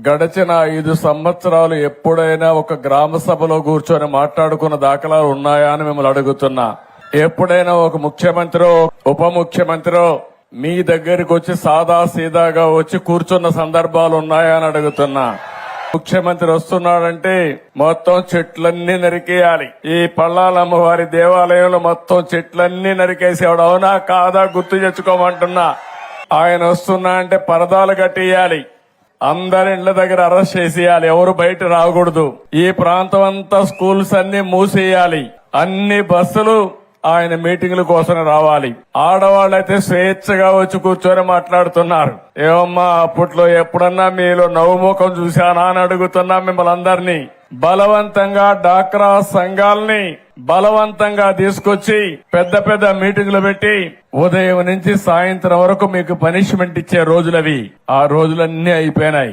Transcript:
గడిచిన 5 సంవత్సరాలు ఎప్పుడైనా ఒక గ్రామ సభలో కూర్చొని మాట్లాడుకున్న దాఖలాలు ఉన్నాయా అని మిమ్మల్ని అడుగుతున్నా. ఎప్పుడైనా ఒక ముఖ్యమంత్రి ఉప ముఖ్యమంత్రి మీ దగ్గరికి వచ్చి సాదా సీదాగా వచ్చి కూర్చున్న సందర్భాలు ఉన్నాయా అని అడుగుతున్నా. ముఖ్యమంత్రి వస్తున్నాడంటే మొత్తం చెట్లన్నీ నరికేయాలి. ఈ పల్లాలమ్మవారి దేవాలయంలో మొత్తం చెట్లన్నీ నరికేసేవాడు. అవునా కాదా గుర్తు తెచ్చుకోమంటున్నా. ఆయన వస్తున్నా అంటే పరదాలు కట్టేయాలి. అందరి ఇళ్ల దగ్గర అరెస్ట్ చేసేయాలి. ఎవరు బయట రాకూడదు. ఈ ప్రాంతం అంతా స్కూల్స్ అన్ని మూసేయాలి. అన్ని బస్సులు ఆయన మీటింగ్ల కోసం రావాలి. ఆడవాళ్ళైతే స్వేచ్ఛగా వచ్చి కూర్చొని మాట్లాడుతున్నారు. ఏమమ్మా అప్పట్లో ఎప్పుడన్నా మీలో నవ్వుముఖం చూశానా అని అడుగుతున్నా మిమ్మల్ని అందరినీ. బలవంతంగా డాక్రా సంఘాలని బలవంతంగా తీసుకొచ్చి పెద్ద పెద్ద మీటింగ్లు పెట్టి ఉదయం నుంచి సాయంత్రం వరకు మీకు పనిష్మెంట్ ఇచ్చే రోజులవి. ఆ రోజులన్నీ అయిపోయినాయి.